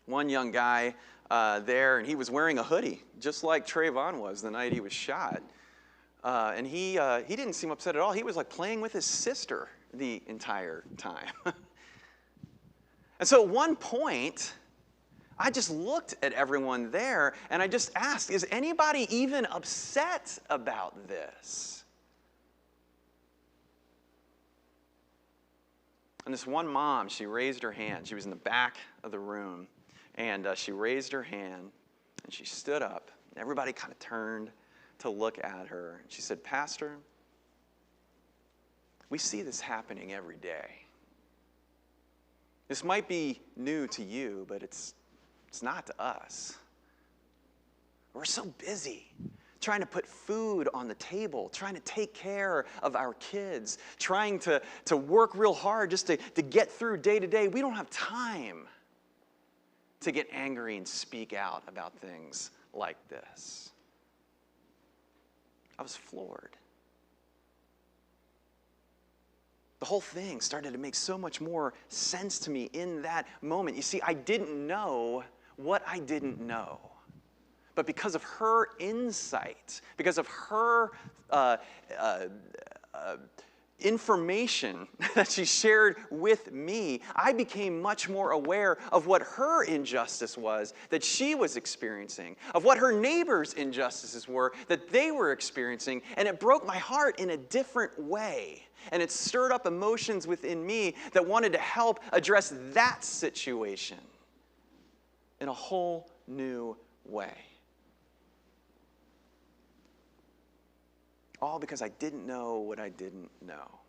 one young guy there, and he was wearing a hoodie, just like Trayvon was the night he was shot. And he didn't seem upset at all. He was like playing with his sister the entire time. And so at one point, I just looked at everyone there, and I just asked, is anybody even upset about this? And this one mom, she raised her hand. She was in the back of the room, and she raised her hand, and she stood up. And everybody kind of turned to look at her. And she said, Pastor, we see this happening every day. This might be new to you, but it's not to us. We're so busy trying to put food on the table, trying to take care of our kids, trying to work real hard just to get through day to day. We don't have time to get angry and speak out about things like this. I was floored. The whole thing started to make so much more sense to me in that moment. You see, I didn't know what I didn't know. But because of her insight, because of her information that she shared with me, I became much more aware of what her injustice was that she was experiencing, of what her neighbors' injustices were that they were experiencing, and it broke my heart in a different way. And it stirred up emotions within me that wanted to help address that situation in a whole new way. All because I didn't know what I didn't know.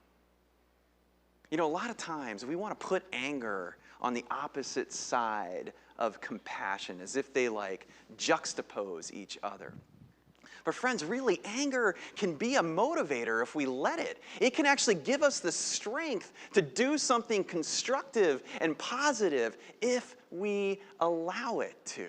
You know, a lot of times we want to put anger on the opposite side of compassion, as if they like juxtapose each other. But friends, really, anger can be a motivator if we let it. It can actually give us the strength to do something constructive and positive if we allow it to.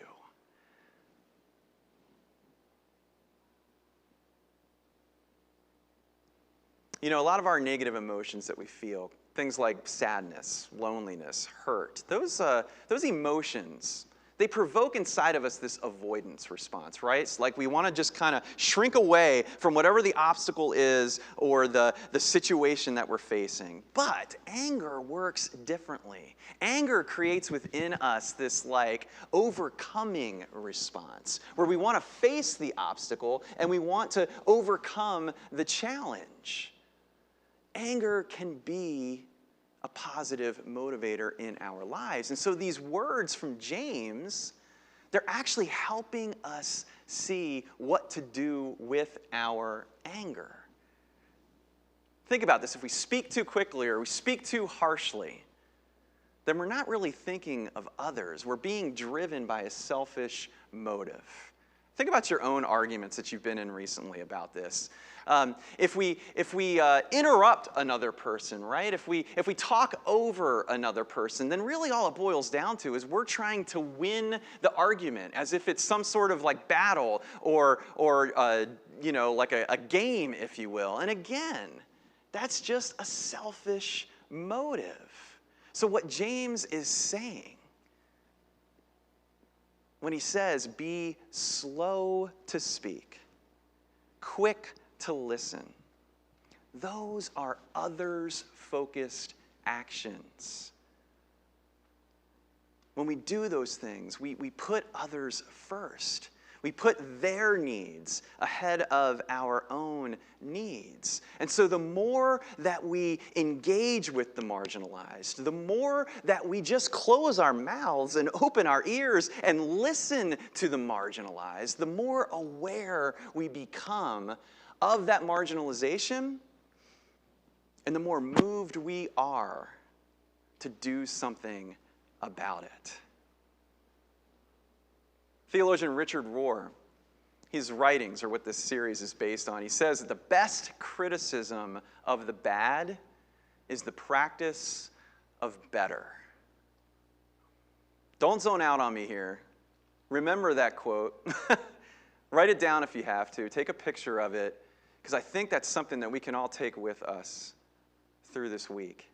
You know, a lot of our negative emotions that we feel, things like sadness, loneliness, hurt, those emotions, they provoke inside of us this avoidance response, right? It's like we want to just kind of shrink away from whatever the obstacle is or the situation that we're facing. But anger works differently. Anger creates within us this like overcoming response where we want to face the obstacle and we want to overcome the challenge. Anger can be a positive motivator in our lives. And so these words from James, they're actually helping us see what to do with our anger. Think about this. If we speak too quickly or we speak too harshly, then we're not really thinking of others. We're being driven by a selfish motive. Think about your own arguments that you've been in recently about this. If we interrupt another person, right? If we talk over another person, then really all it boils down to is we're trying to win the argument as if it's some sort of like battle or like a game, if you will. And again, that's just a selfish motive. So what James is saying when he says, be slow to speak, quick to listen, those are others-focused actions. When we do those things, we put others first. We put their needs ahead of our own needs. And so the more that we engage with the marginalized, the more that we just close our mouths and open our ears and listen to the marginalized, the more aware we become of that marginalization and the more moved we are to do something about it. Theologian Richard Rohr, his writings are what this series is based on. He says that the best criticism of the bad is the practice of better. Don't zone out on me here. Remember that quote. Write it down if you have to. Take a picture of it, because I think that's something that we can all take with us through this week.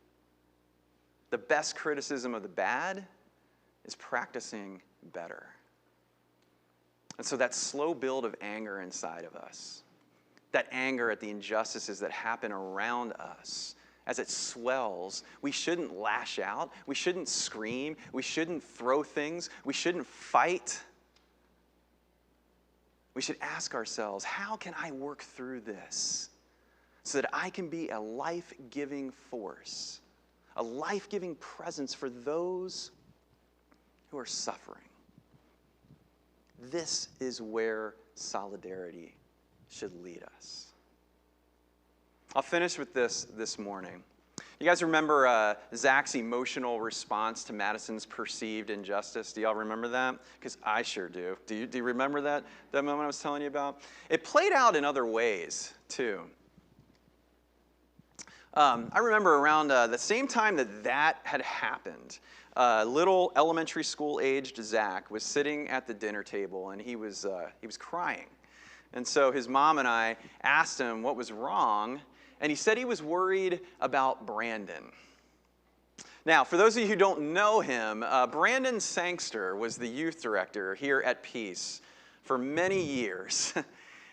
The best criticism of the bad is practicing better. And so that slow build of anger inside of us, that anger at the injustices that happen around us, as it swells, we shouldn't lash out. We shouldn't scream. We shouldn't throw things. We shouldn't fight. We should ask ourselves, how can I work through this so that I can be a life-giving force, a life-giving presence for those who are suffering? This is where solidarity should lead us. I'll finish with this morning. You guys remember Zach's emotional response to Madison's perceived injustice? Do y'all remember that? Because I sure do. Do you remember that moment I was telling you about? It played out in other ways, too. I remember around the same time that had happened, little elementary school-aged Zach was sitting at the dinner table, and he was crying. And so his mom and I asked him what was wrong, and he said he was worried about Brandon. Now, for those of you who don't know him, Brandon Sangster was the youth director here at Peace for many years.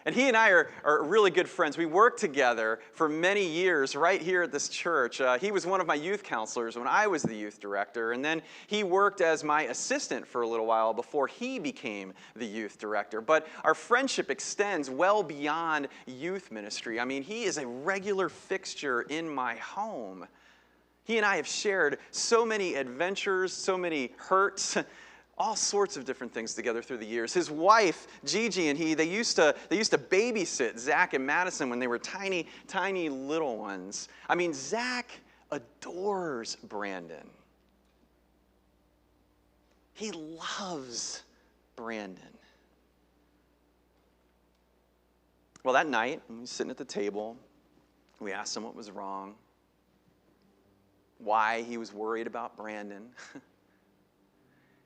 And he and I are really good friends. We worked together for many years right here at this church. He was one of my youth counselors when I was the youth director, and then he worked as my assistant for a little while before he became the youth director. But our friendship extends well beyond youth ministry. I mean, he is a regular fixture in my home. He and I have shared so many adventures, so many hurts, all sorts of different things together through the years. His wife, Gigi, and they used to babysit Zach and Madison when they were tiny, tiny little ones. I mean, Zach adores Brandon. He loves Brandon. Well, that night, when we were sitting at the table, we asked him what was wrong, why he was worried about Brandon.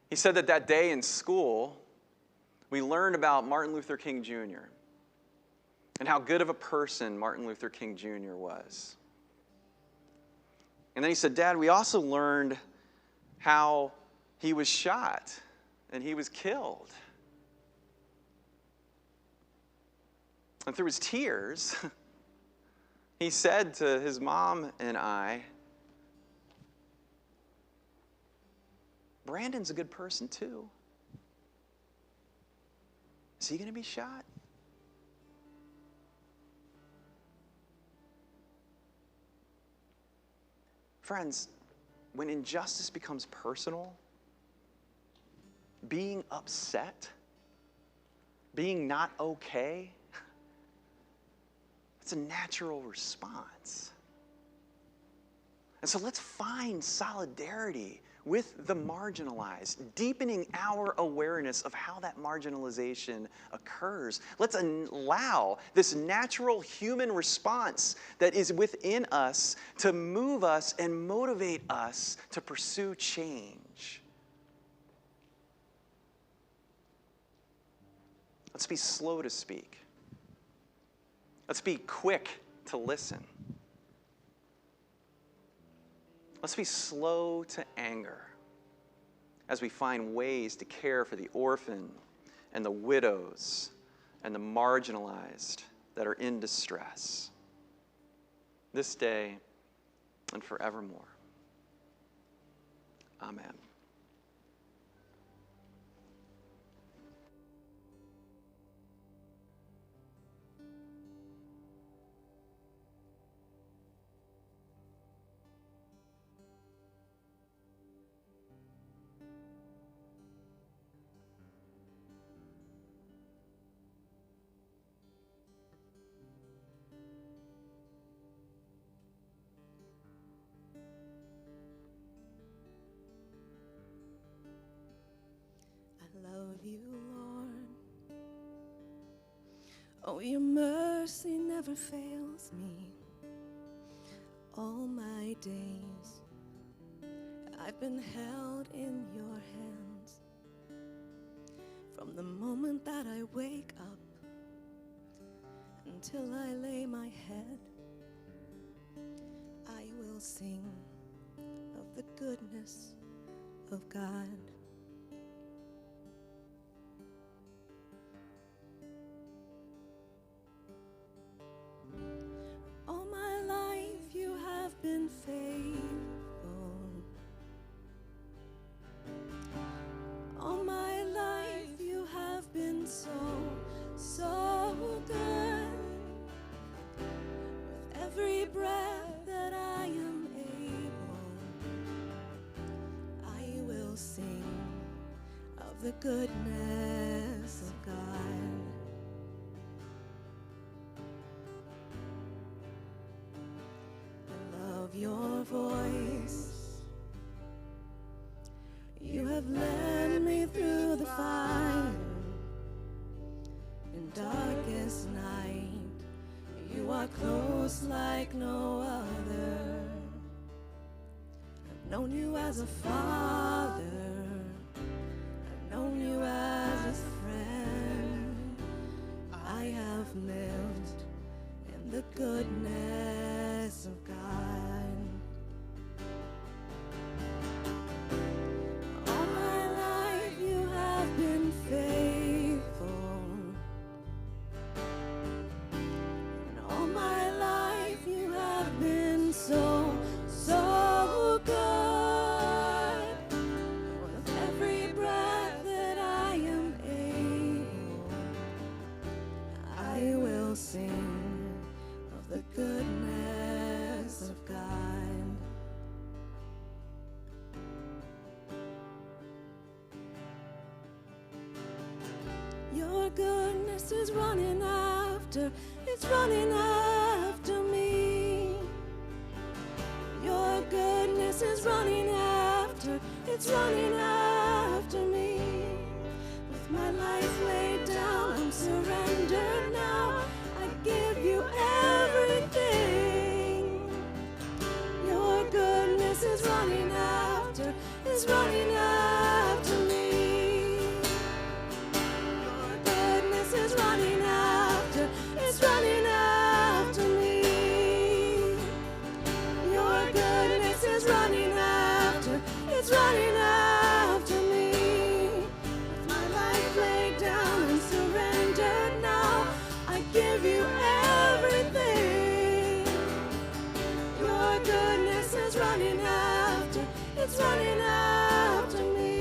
He said that day in school, we learned about Martin Luther King Jr. and how good of a person Martin Luther King Jr. was. And then he said, Dad, we also learned how he was shot and he was killed. And through his tears, he said to his mom and I, Brandon's a good person too. Is he going to be shot? Friends, when injustice becomes personal, being upset, being not okay, it's a natural response. And so let's find solidarity with the marginalized, deepening our awareness of how that marginalization occurs. Let's allow this natural human response that is within us to move us and motivate us to pursue change. Let's be slow to speak. Let's be quick to listen. Let's be slow to anger as we find ways to care for the orphan and the widows and the marginalized that are in distress this day and forevermore. Amen. Oh, your mercy never fails me. All my days I've been held in your hands. From the moment that I wake up until I lay my head, I will sing of the goodness of God. All my life you have been faithful. All my life you have been so, so good. With every breath that I am able, I will sing of the goodness of God. I love your voice. You have led me through the fire in darkest night. You are close like no other. I've known you as a father. I've known you as a friend. I have lived in the goodness of God. All my life you have been faithful. And all my life you have been so, so good. With every breath that I am able, I will sing of the goodness of God. Your goodness is running after, it's running after me. Your goodness is running after, it's running after me. With my life laid down, I'm surrendered now. I give you everything. Your goodness is running after, it's running after me. Your goodness is running after, it's running after me. Your goodness is running after, it's running after me. With my life laid down and surrendered now, I give you everything. Your goodness is running after, it's running after me.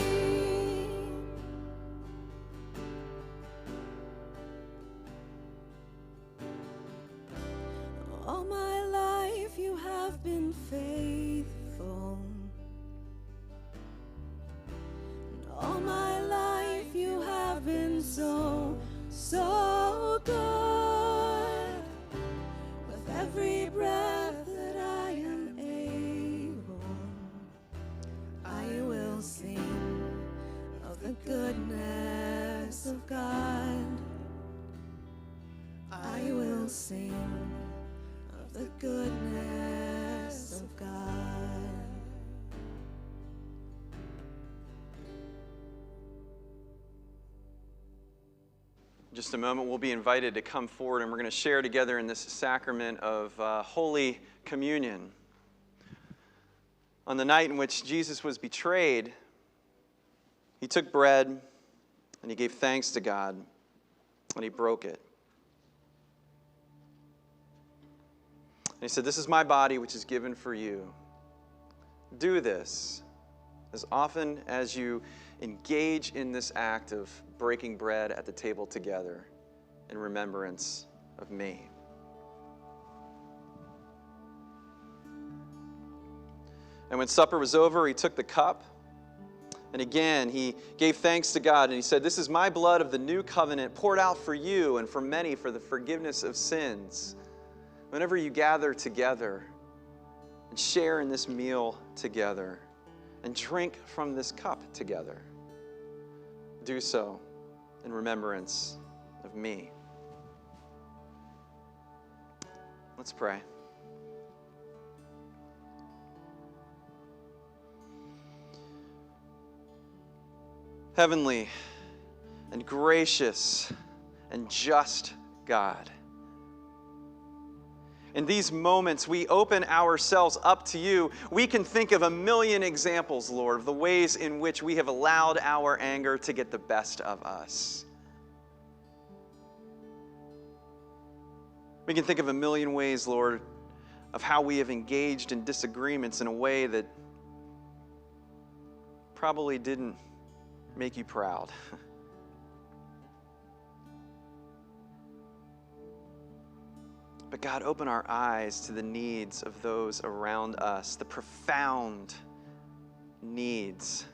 All my life you have been faithful. And all my life you have been so, so good. With every breath that I am able, I will sing of the goodness of God. I will sing of the goodness of God. In just a moment, we'll be invited to come forward and we're going to share together in this sacrament of Holy Communion. On the night in which Jesus was betrayed, he took bread and he gave thanks to God and he broke it. And he said, "This is my body which is given for you. Do this as often as you engage in this act of breaking bread at the table together in remembrance of me." And when supper was over, he took the cup, and again he gave thanks to God, and he said, "This is my blood of the new covenant, poured out for you and for many for the forgiveness of sins. Whenever you gather together and share in this meal together and drink from this cup together, do so in remembrance of me." Let's pray. Heavenly and gracious and just God, In these moments, we open ourselves up to you. We can think of a million examples, Lord, of the ways in which we have allowed our anger to get the best of us. We can think of a million ways, Lord, of how we have engaged in disagreements in a way that probably didn't make you proud. But God, open our eyes to the needs of those around us, the profound needs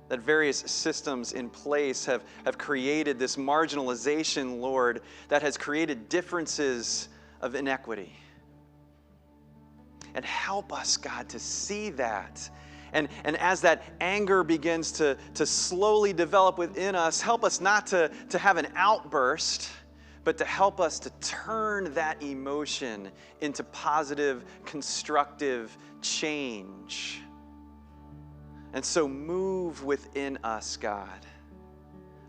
that various systems in place have created, this marginalization, Lord, that has created differences of inequity. And help us, God, to see that. And as that anger begins to slowly develop within us, help us not to have an outburst, but to help us to turn that emotion into positive, constructive change. And so move within us, God.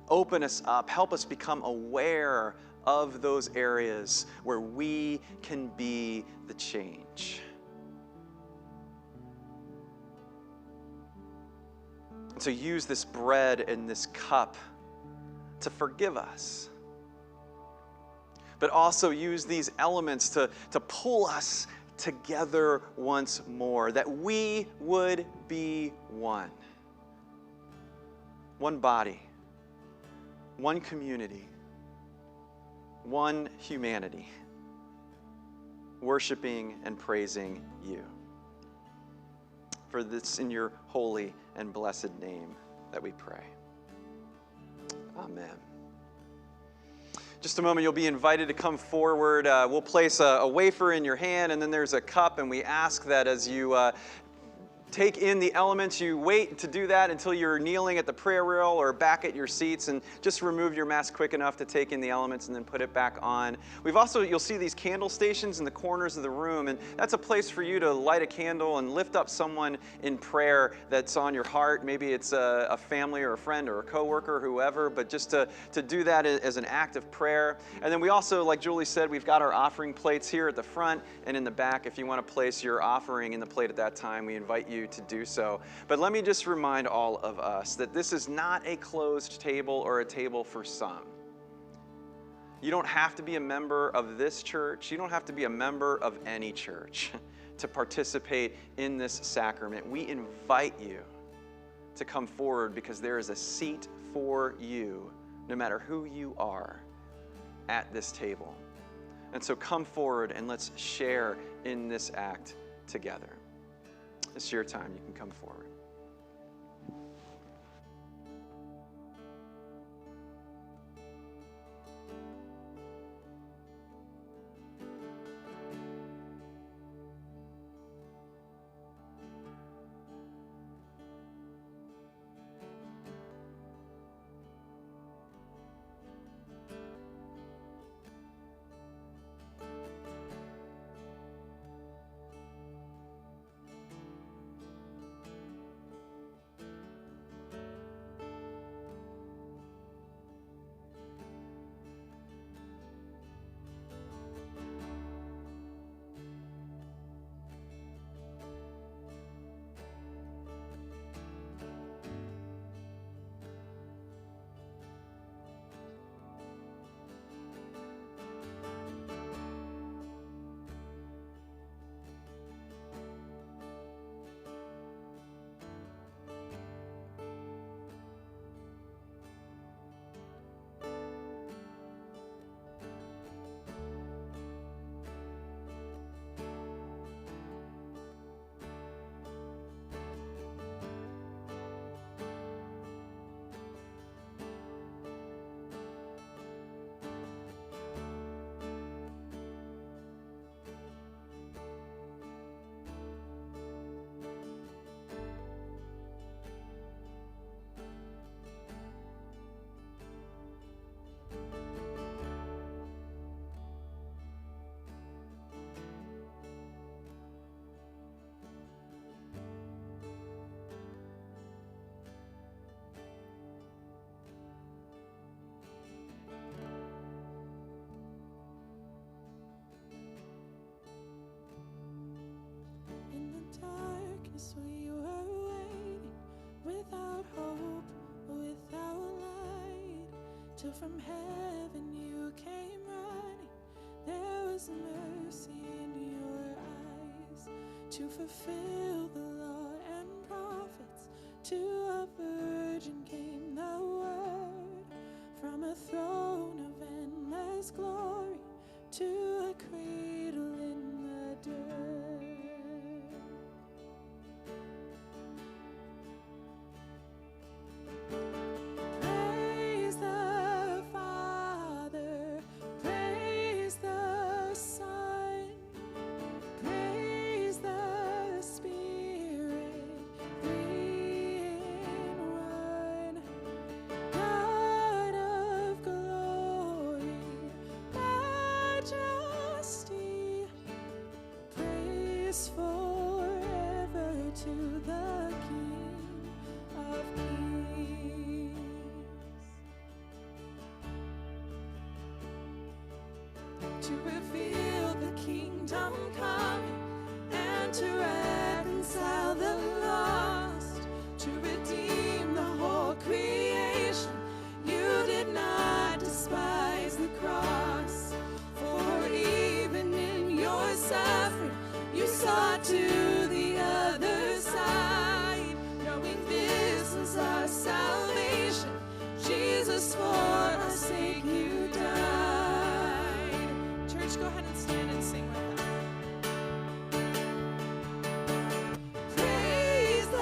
Open us up. Help us become aware of those areas where we can be the change. And so use this bread and this cup to forgive us. But also use these elements to pull us together once more, that we would be one. One body, one community, one humanity, worshiping and praising you. For this in your holy and blessed name that we pray. Amen. Just a moment, you'll be invited to come forward. We'll place a wafer in your hand, and then there's a cup, and we ask that as you take in the elements, you wait to do that until you're kneeling at the prayer rail or back at your seats, and just remove your mask quick enough to take in the elements and then put it back on. You'll see these candle stations in the corners of the room, and that's a place for you to light a candle and lift up someone in prayer that's on your heart. Maybe it's a family or a friend or a coworker or whoever, but just to do that as an act of prayer. And then we also, like Julie said, we've got our offering plates here at the front and in the back. If you want to place your offering in the plate at that time, we invite you to do so. But let me just remind all of us that this is not a closed table or a table for some. You don't have to be a member of this church. You don't have to be a member of any church to participate in this sacrament. We invite you to come forward because there is a seat for you, no matter who you are, at this table. And so come forward and let's share in this act together. It's your time. You can come forward. till from heaven you came running. There was mercy in your eyes to fulfill the law and prophets. To a virgin came the word, from a throne of endless glory to a cradle in the dirt. Praise the Father, praise the Son, praise the Spirit, three in one. God of glory, majesty, praise forever to the King of Kings. To reveal the kingdom coming and to reconcile the lost, to redeem the whole creation. You did not despise the cross, for even in your suffering you saw to the other side, knowing this is our salvation. Jesus, for our sake you died. Church, go ahead and stand and sing with us. Praise the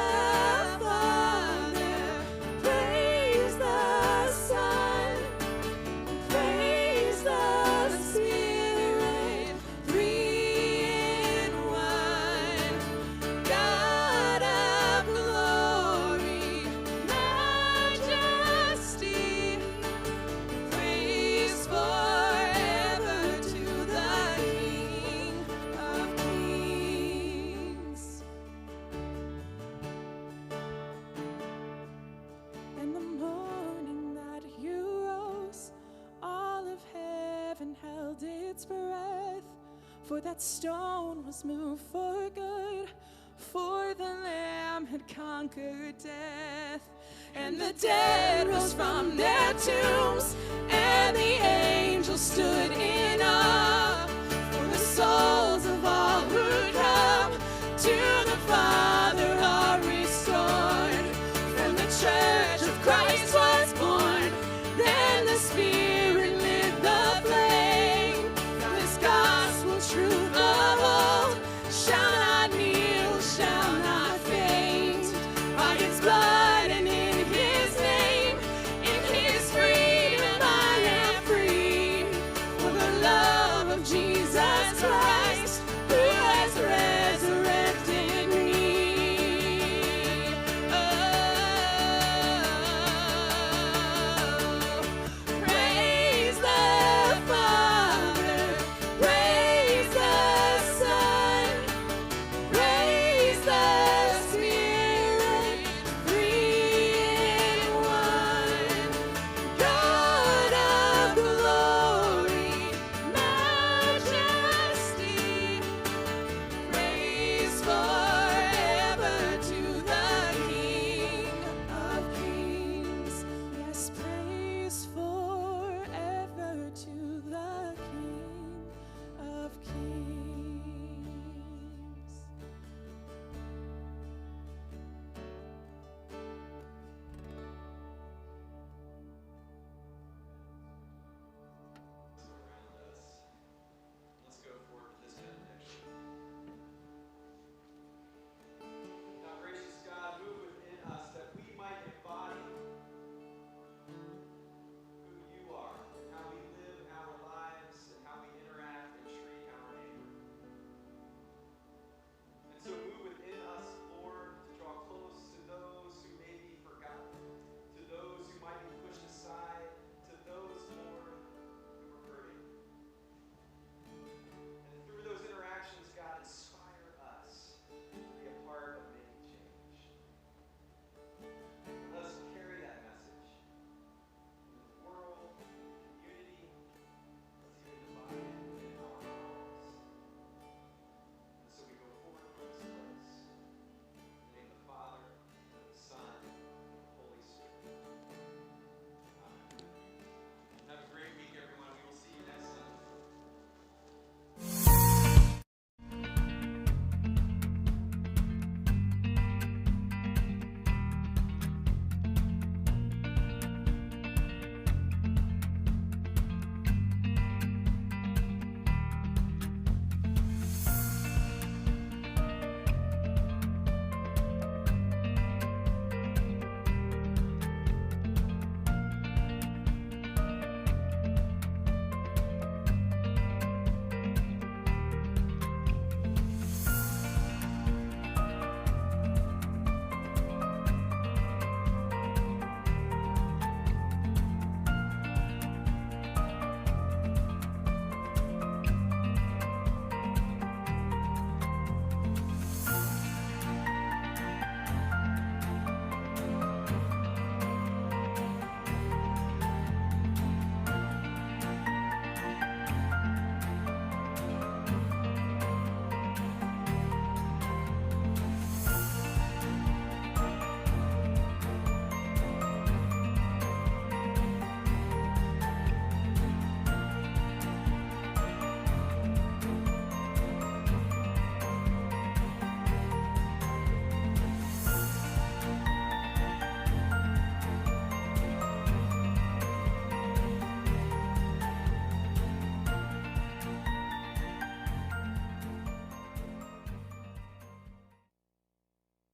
Father, praise the Son, praise the Spirit, three in one. God of glory, majesty, praise forever to the King of Kings. And the morning that you rose, all of heaven held its breath, for that stone was moved for good, for the Lamb had conquered death. And the dead rose from their tombs, and the angels stood in